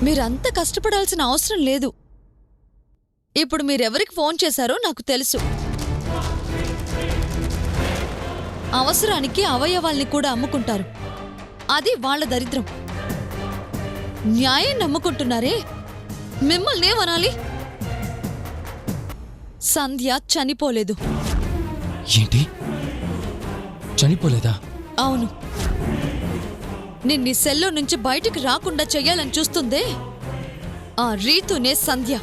మీరంత కష్టపడాల్సిన అవసరం లేదు. ఇప్పుడు మీరెవరికి ఫోన్ చేశారో నాకు తెలుసు. అవసరానికి అవయవాల్ని కూడా అమ్ముకుంటారు. అది వాళ్ళ దరిద్రం. న్యాయం నమ్ముకుంటున్నారే, మిమ్మల్నేమనాలి? సంధ్య చనిపోలేదు. ఏంటి? చనిపోలేదా? అవును. నిన్ని సెల్లో నుంచి బయటికి రాకుండా చెయ్యాలని చూస్తుందే ఆ రీతునే Sandhya.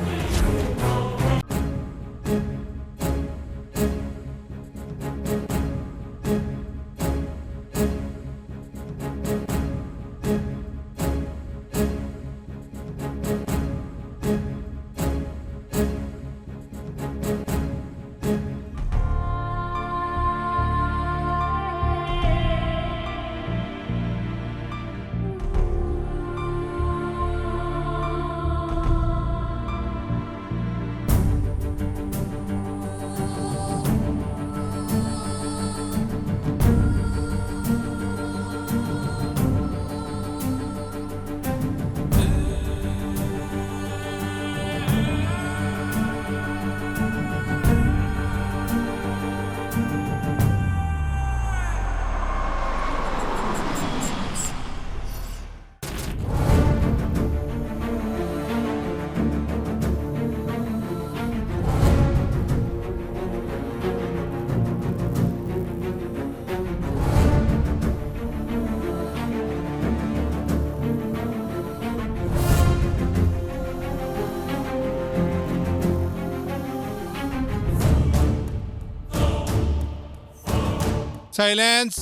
Silence,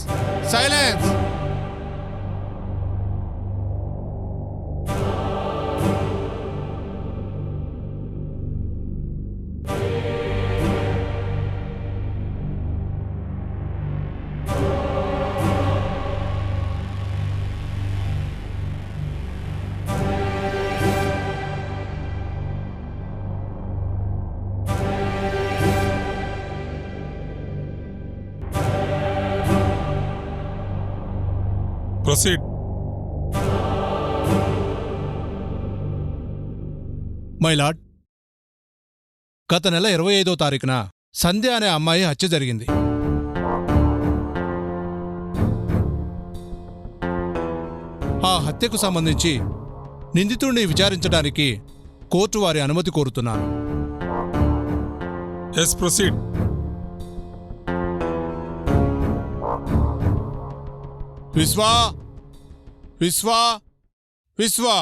silence. Proceed. My lord, గత నెల 25వ తారీఖున సంధ్య అనే అమ్మాయి హత్య జరిగింది. ఆ హత్యకు సంబంధించి నిందితుడిని విచారించడానికి కోర్టు వారి అనుమతి కోరుతున్నాను. Yes, proceed. Vishwa, Vishwa, Vishwa.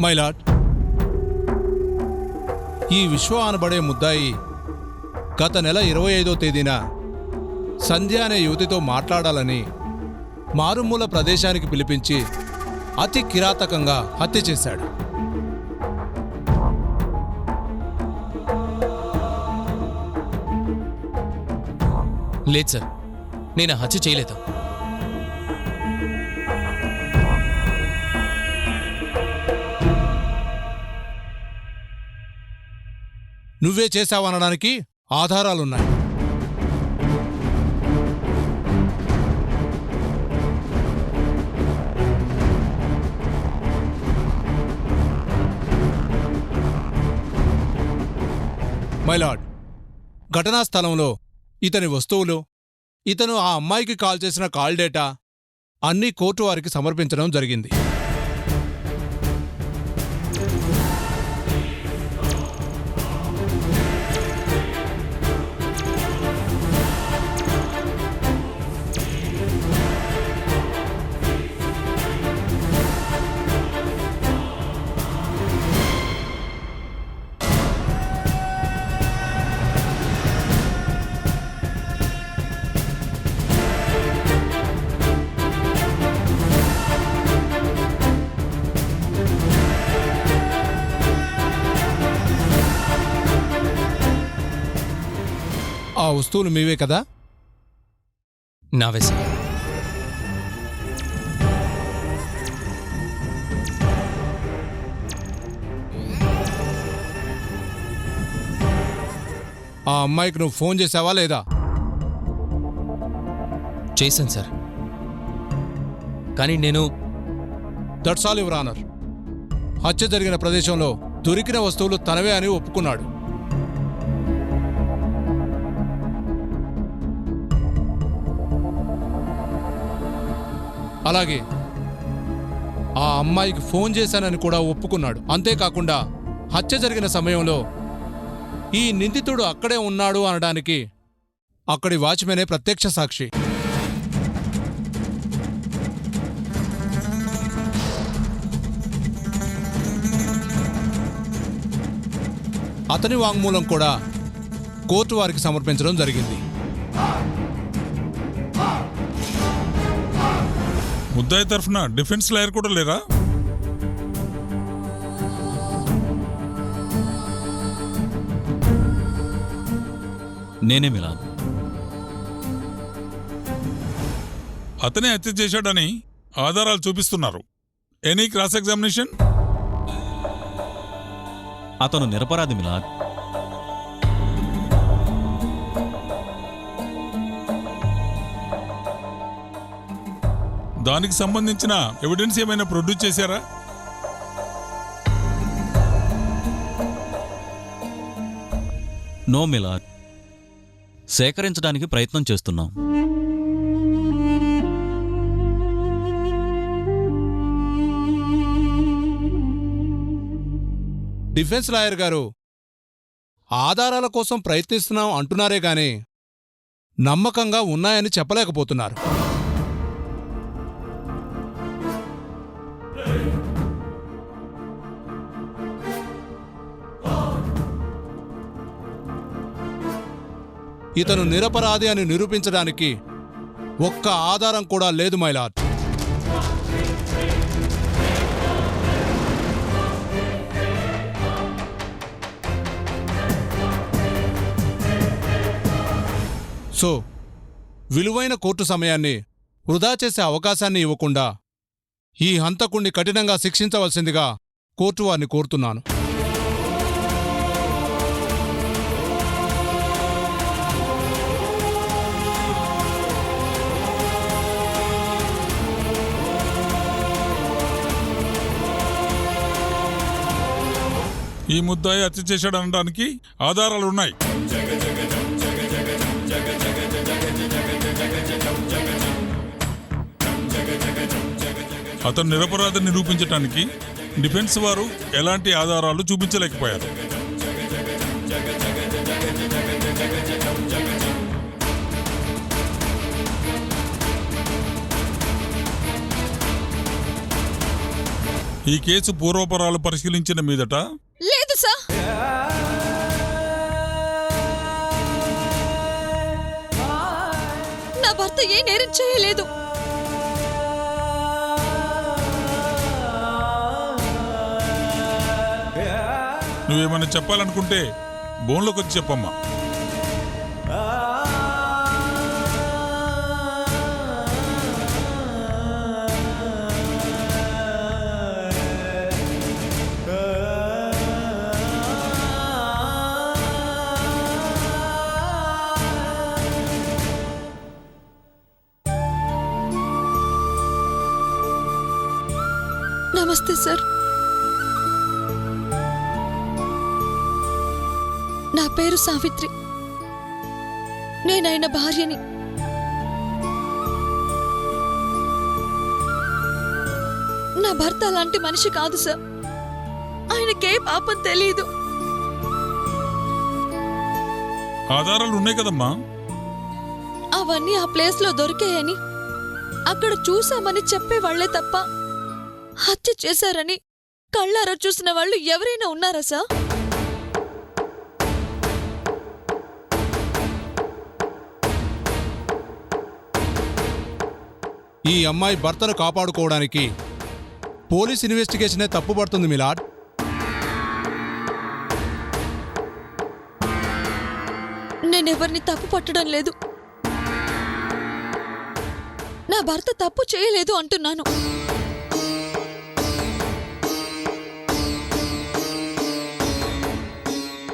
My lord, ఈ విశ్వ అనబడే ముద్దాయి గత నెల 25వ తేదీన సంధ్య అనే యువతితో మాట్లాడాలని మారుమూల ప్రదేశానికి పిలిపించి అతి కిరాతకంగా హత్య చేశాడు. లేదు సార్, నేను హత్య చేయలేదు. నువ్వే చేశావనడానికి ఆధారాలున్నాయి. మైలాడ్, ఘటనా స్థలంలో ఇతని వస్తువులు, ఇతను ఆ అమ్మాయికి కాల్ చేసిన కాల్ డేటా అన్నీ కోర్టు వారికి సమర్పించడం జరిగింది. ఆ వస్తువులు మీవే కదా? నావే సార్. ఆ అమ్మాయికి నువ్వు ఫోన్ చేసావా లేదా? చేశాను సార్, కానీ నేను దట్స్ ఆల్ యువర్ ఆనర్. హత్య జరిగిన ప్రదేశంలో దొరికిన వస్తువులు తనవే అని ఒప్పుకున్నాడు. అలాగే ఆ అమ్మాయికి ఫోన్ చేశానని కూడా ఒప్పుకున్నాడు. అంతేకాకుండా హత్య జరిగిన సమయంలో ఈ నిందితుడు అక్కడే ఉన్నాడు అనడానికి అక్కడి వాచ్మెనే ప్రత్యక్ష సాక్షి. అతని వాంగ్మూలం కూడా కోర్టు వారికి సమర్పించడం జరిగింది. ముద్దాయి తరఫున డిఫెన్స్ లాయర్ కూడా లేరా? నేనే మిలాద్. అతనే హత్య చేశాడని ఆధారాలు చూపిస్తున్నారు. Any cross examination? అతను నిరపరాధి మిలాద్. దానికి సంబంధించిన ఎవిడెన్స్ ఏమైనా ప్రొడ్యూస్ చేశారా? నో మిలాద్, సేకరించడానికి ప్రయత్నం చేస్తున్నాం. డిఫెన్స్ లాయర్ గారు ఆధారాల కోసం ప్రయత్నిస్తున్నాం అంటున్నారే గాని నమ్మకంగా ఉన్నాయని చెప్పలేకపోతున్నారు. ఇతను నిరపరాధి అని నిరూపించడానికి ఒక్క ఆధారం కూడా లేదు మైలార్డ్. సో విలువైన కోర్టు సమయాన్ని వృధా చేసే అవకాశాన్ని ఇవ్వకుండా ఈ హంతకుణ్ణి కఠినంగా శిక్షించవలసిందిగా కోర్టు వారిని కోరుతున్నాను. ఈ ముద్దాయి హత్య చేశాడనడానికి ఆధారాలున్నాయి. అతను నిరపరాధిని నిరూపించడానికి డిఫెన్స్ వారు ఎలాంటి ఆధారాలు చూపించలేకపోయారు. ఈ కేసు పూర్వపరాలు పరిశీలించిన మీదట లేదు సార్. నా భర్త ఏ నేరం చేయలేదు. నువ్వేమన్నా చెప్పాలనుకుంటే బోన్లోకి వచ్చి చెప్పమ్మా. నమస్తే సార్. నా పేరు సావిత్రి. నేనాయన భార్యని. నా భర్త అలాంటి మనిషి కాదు సార్. ఆయనకే పాపం తెలీదు. ఆధారాలు ఉన్నాయి కదమ్మా. అవన్నీ ఆ ప్లేస్ లో దొరికాయని, అక్కడ చూసామని చెప్పేవాళ్లే తప్ప హత్య చేశారని కళ్ళారా చూసిన వాళ్ళు ఎవరైనా ఉన్నారా సార్? ఈ అమ్మాయి భర్తను కాపాడుకోవడానికి పోలీస్ ఇన్వెస్టిగేషనే తప్పుపడుతుంది మిలాడ్. నేనెవరిని తప్పు పట్టడం లేదు. నా భర్త తప్పు చేయలేదు అంటున్నాను.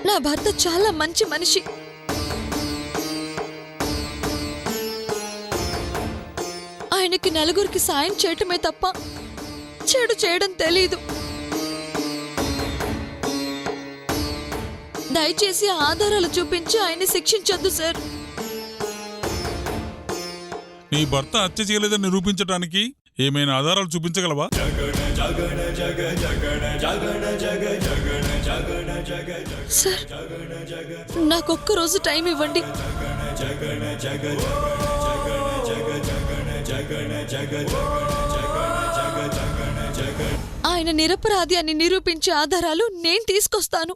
నా భర్త చాలా మంచి మనిషి. ఆయనకి నలుగురికి సాయం చేయటమే తప్ప చెడు చేయడం తెలీదు. దయచేసి ఆధారాలు చూపించి ఆయన్ని శిక్షించొద్దు సార్. నీ భర్త హత్య చేయలేదని నిరూపించడానికి ఏమైనా ఆధారాలు చూపించగలవా? సార్, నాకొక్క రోజు టైం ఇవ్వండి. ఆయన నిరపరాధి అని నిరూపించే ఆధారాలు నేను తీసుకొస్తాను.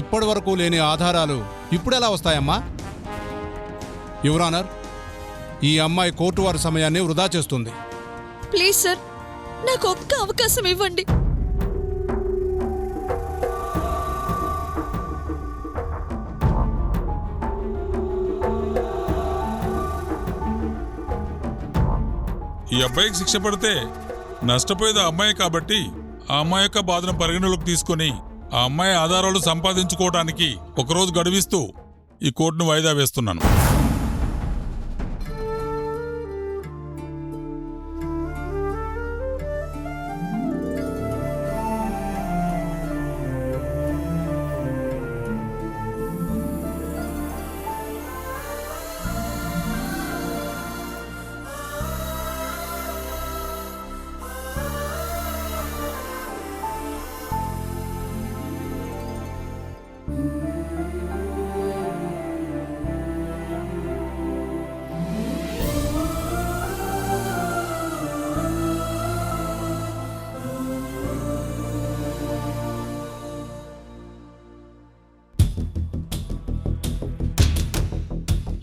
ఇప్పటి వరకు లేని ఆధారాలు ఇప్పుడెలా వస్తాయమ్మా? యువర్ ఆనర్, ఈ అమ్మాయి కోర్టు వారి సమయాన్ని వృధా చేస్తుంది. ప్లీజ్ సార్, నాకు ఒక్క అవకాశం ఇవ్వండి. ఈ అబ్బాయికి శిక్ష పడితే నష్టపోయేది ఆ అమ్మాయి కాబట్టి ఆ అమ్మాయి యొక్క బాధను పరిగణలోకి తీసుకొని ఆ అమ్మాయి ఆధారాలు సంపాదించుకోవడానికి ఒకరోజు గడువిస్తూ ఈ కోర్టును వాయిదా వేస్తున్నాను.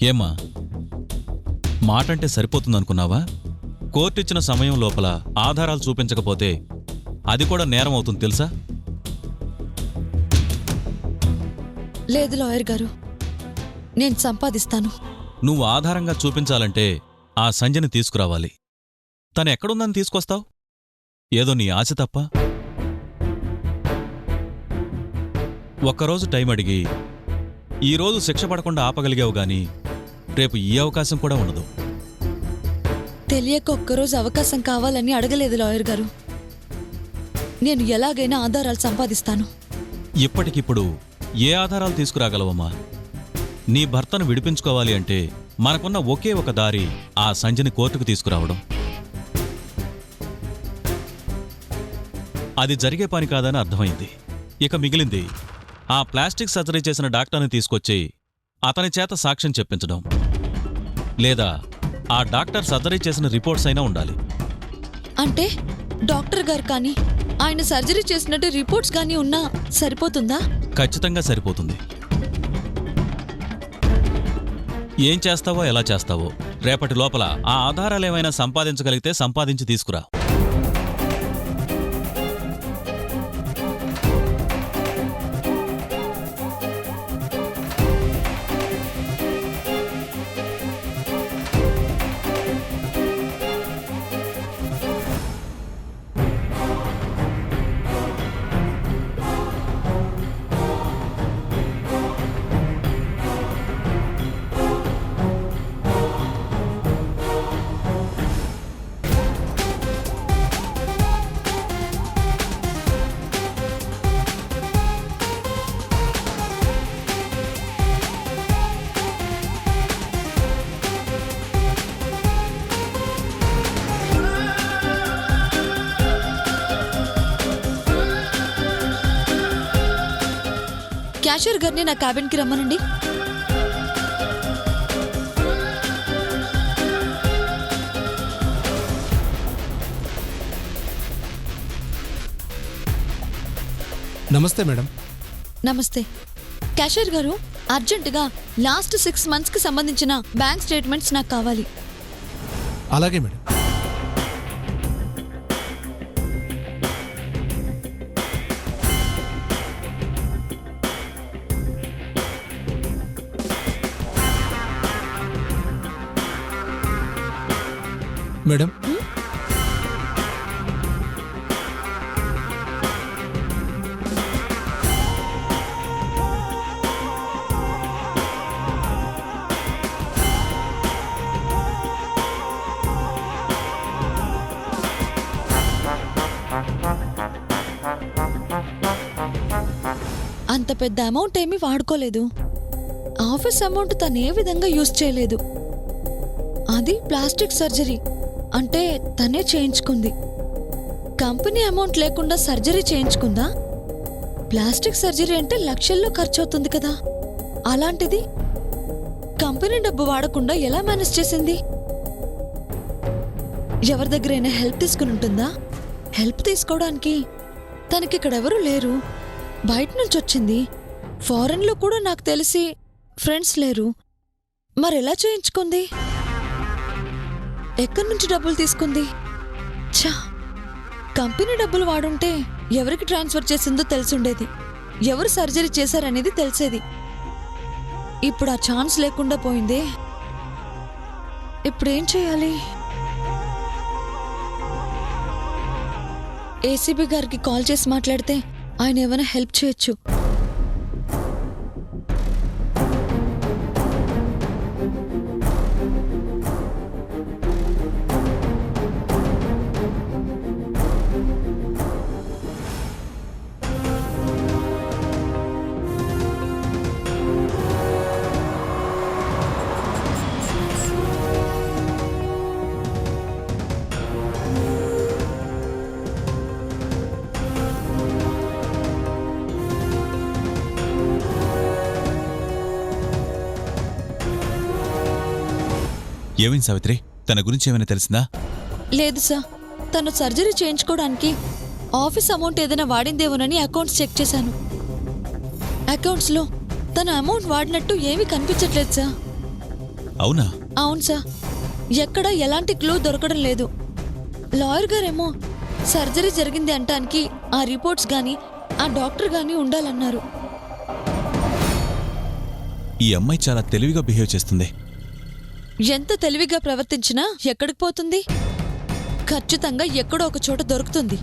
ఏమ్మా, మాటంటే సరిపోతుందనుకున్నావా? కోర్టు ఇచ్చిన సమయం లోపల ఆధారాలు చూపించకపోతే అది కూడా నేరం అవుతుంది తెలుసా? లేదు లాయర్ గారు, నేను సంపాదిస్తాను. నువ్వు ఆధారంగా చూపించాలంటే ఆ సంజని తీసుకురావాలి. తను ఎక్కడుందని తీసుకొస్తావు? ఏదో నీ ఆశ తప్ప. ఒక్కరోజు టైం అడిగి ఈరోజు శిక్ష పడకుండా ఆపగలిగావు గాని రేపు ఈ అవకాశం కూడా ఉండదు. తెలియక ఒక్కరోజు అవకాశం కావాలని అడగలేదు లాయర్ గారు. నేను ఎలాగైనా ఆధారాలు సంపాదిస్తాను. ఇప్పటికిప్పుడు ఏ ఆధారాలు తీసుకురాగలవమ్మా? నీ భర్తను విడిపించుకోవాలి అంటే మనకున్న ఒకే ఒక దారి ఆ సంజని కోర్టుకు తీసుకురావడం. అది జరిగే పని కాదని అర్థమైంది. ఇక మిగిలింది ఆ ప్లాస్టిక్ సర్జరీ చేసిన డాక్టర్ని తీసుకొచ్చి అతని చేత సాక్ష్యం చెప్పించడం, లేదా ఆ డాక్టర్ సర్జరీ చేసిన రిపోర్ట్స్ అయినా ఉండాలి. అంటే డాక్టర్ గారు కానీ ఆయన సర్జరీ చేసినట్టు రిపోర్ట్స్ కానీ ఉన్నా సరిపోతుందా? ఖచ్చితంగా సరిపోతుంది. ఏం చేస్తావో ఎలా చేస్తావో రేపటి లోపల ఆ ఆధారాలేమైనా సంపాదించగలిగితే సంపాదించి తీసుకురా. క్యాషియర్ గారిని నా క్యాబిన్కి రమ్మనండి. నమస్తే మేడం. నమస్తే. క్యాషియర్ గారు, అర్జెంటుగా లాస్ట్ 6 మంత్స్కి సంబంధించిన బ్యాంక్ స్టేట్మెంట్స్ నాకు కావాలి. అలాగే మేడం. మేడం, అంత పెద్ద అమౌంట్ ఏమీ వాడుకోలేదు. ఆఫీస్ అమౌంట్ తను ఏ విధంగా యూజ్ చేయలేదు. అది ప్లాస్టిక్ సర్జరీ అంటే తనే చేయించుకుంది. కంపెనీ అమౌంట్ లేకుండా సర్జరీ చేయించుకుందా? ప్లాస్టిక్ సర్జరీ అంటే లక్షల్లో ఖర్చు అవుతుంది కదా. అలాంటిది కంపెనీ డబ్బు వాడకుండా ఎలా మేనేజ్ చేసింది? ఎవరి దగ్గరైనా హెల్ప్ తీసుకుని ఉంటుందా? హెల్ప్ తీసుకోవడానికి తనకిక్కడెవరూ లేరు. బయట నుంచి వచ్చింది. ఫారెన్లో కూడా నాకు తెలిసి ఫ్రెండ్స్ లేరు. మరెలా చేయించుకుంది? ఎక్కడి నుంచి డబ్బులు తీసుకుంది? ఛా, కంపెనీ డబ్బులు వాడుంటే ఎవరికి ట్రాన్స్ఫర్ చేసిందో తెలిసుండేది. ఎవరు సర్జరీ చేశారనేది తెలిసేది. ఇప్పుడు ఆ ఛాన్స్ లేకుండా పోయిందే. ఇప్పుడేం చేయాలి? ఏసీబీ గారికి కాల్ చేసి మాట్లాడితే ఆయన ఏమైనా హెల్ప్ చేయొచ్చు. ఏమైంది సావిత్రి? తన గురించి ఏమైనా తెలిసిందా? లేదు సార్, తను సర్జరీ చేయించుకోవడానికి ఆఫీస్ అమౌంట్ ఏదైనా వాడిందేమోనని అకౌంట్స్ చెక్ చేశాను. అకౌంట్స్లో తన అమౌంట్ వాడినట్టు ఏమీ కనిపించట్లేదు సార్. అవునా? అవును సార్, ఎక్కడ ఎలాంటి క్లూ దొరకడం లేదు. లాయర్ గారేమో సర్జరీ జరిగింది అంటానికి ఆ రిపోర్ట్స్ గానీ ఆ డాక్టర్ గానీ ఉండాలన్నారు. ఈ అమ్మాయి చాలా తెలివిగా బిహేవ్ చేస్తుంది. ఎంత తెలివిగా ప్రవర్తించినా ఎక్కడికి పోతుంది? ఖచ్చితంగా ఎక్కడో ఒక చోట దొరుకుతుంది.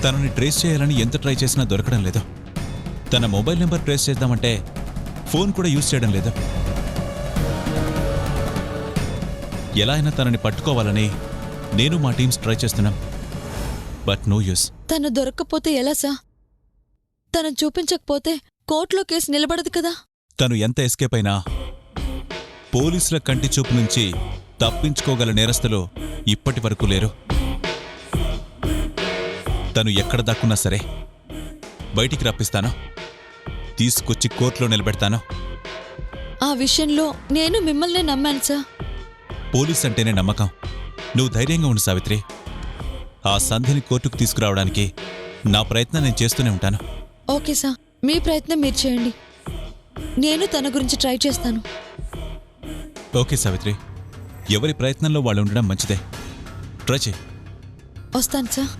తనని ట్రేస్ చేయాలని ఎంత ట్రై చేసినా దొరకడం లేదు. తన మొబైల్ నెంబర్ ట్రేస్ చేద్దామంటే ఫోన్ కూడా యూజ్ చేయడం లేదు. ఎలా అయినా తనని పట్టుకోవాలని నేను మా టీమ్స్ ట్రై చేస్తున్నాం. But no use. తను దొరక్కపోతే ఎలా సా? తను చూపించకపోతే కోర్టులో కేసు నిలబడదు కదా. తను ఎంత ఎస్కేప్ అయినా పోలీసుల కంటి చూపు నుంచి తప్పించుకోగల నేరస్తులు ఇప్పటి వరకు లేరు. తను ఎక్కడ దాక్కున్నా సరే బయటికి రప్పిస్తాను, తీసుకొచ్చి కోర్టులో నిలబెడతాను. ఆ విషయంలో నేను మిమ్మల్ని నమ్మాను సార్. పోలీస్ అంటేనే నమ్మకం. నువ్వు ధైర్యంగా ఉండు సావిత్రి. ఆ సంధిని కోర్టుకు తీసుకురావడానికి నా ప్రయత్నం నేను చేస్తూనే ఉంటాను. ఓకే సార్, మీ ప్రయత్నం మీరు చేయండి. నేను తన గురించి ట్రై చేస్తాను. ఓకే సావిత్రి, ఎవరి ప్రయత్నంలో వాళ్ళు ఉండడం మంచిదే. ట్రై చేయి. వస్తాను సార్.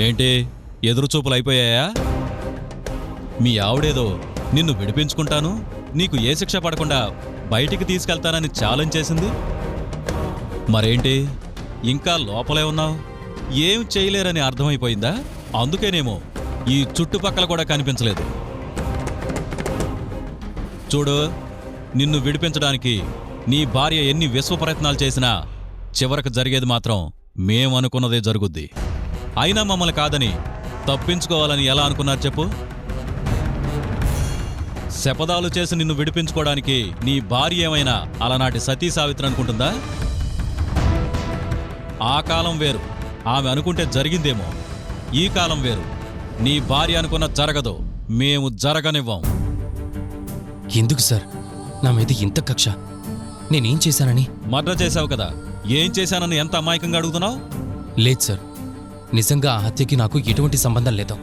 ఏంటి ఎదురుచూపులు అయిపోయాయా? మీ ఆవిడేదో నిన్ను విడిపించుకుంటాను, నీకు ఏ శిక్ష పడకుండా బయటికి తీసుకెళ్తానని ఛాలెంజ్ చేసింది. మరేంటి ఇంకా లోపలే ఉన్నావు? ఏం చేయలేరని అర్థమైపోయిందా? అందుకేనేమో ఈ చుట్టుపక్కల కూడా కనిపించలేదు. చూడు, నిన్ను విడిపించడానికి నీ భార్య ఎన్ని విశ్వ ప్రయత్నాలు చేసినా చివరకు జరిగేది మాత్రం మేమనుకున్నదే జరుగుద్ది. అయినా మమ్మల్ని కాదని తప్పించుకోవాలని ఎలా అనుకున్నారు చెప్పు? శపథాలు చేసి నిన్ను విడిపించుకోవడానికి నీ భార్య ఏమైనా అలనాటి సతీ సావిత్రి అనుకుంటుందా? ఆ కాలం వేరు, ఆమె అనుకుంటే జరిగిందేమో. ఈ కాలం వేరు, నీ భార్య అనుకున్న జరగదు, మేము జరగనివ్వం. ఎందుకు సార్ నా మీద ఇంత కక్ష? నేనేం చేశానని? మర్డర్ చేశావు కదా, ఏం చేశానని ఎంత అమాయకంగా అడుగుతున్నావు? లేదు సార్, నిజంగా ఆ హత్యకి నాకు ఎటువంటి సంబంధం లేదు.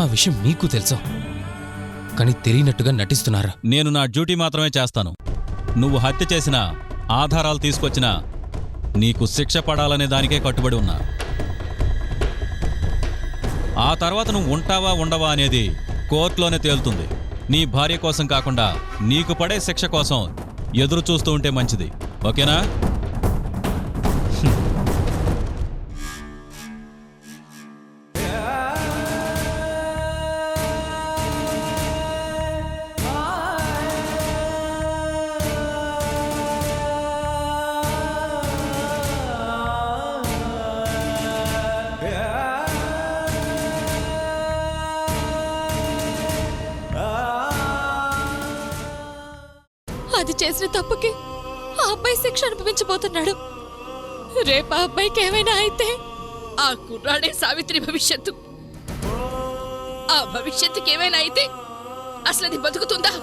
ఆ విషయం మీకు తెలుసు, కానీ తెలియనట్టుగా నటిస్తున్నారా? నేను నా డ్యూటీ మాత్రమే చేస్తాను. నువ్వు హత్య చేసినా, ఆధారాలు తీసుకొచ్చినా నీకు శిక్ష పడాలనే దానికే కట్టుబడి ఉన్నా. ఆ తర్వాత నువ్వు ఉంటావా ఉండవా అనేది కోర్టులోనే తేలుతుంది. నీ భార్య కోసం కాకుండా నీకు పడే శిక్ష కోసం ఎదురు చూస్తూ ఉంటే మంచిది, ఓకేనా? అది చేసిన తప్పుకి ఆ అబ్బాయి శిక్ష అనుభవించబోతున్నాడు. రేపు ఆ అబ్బాయికి ఏమైనా అయితే ఆ కుర్రాడే సావిత్రి భవిష్యత్తు. ఆ భవిష్యత్తుకి ఏమైనా అయితే అసలు అది బతుకుతుందా?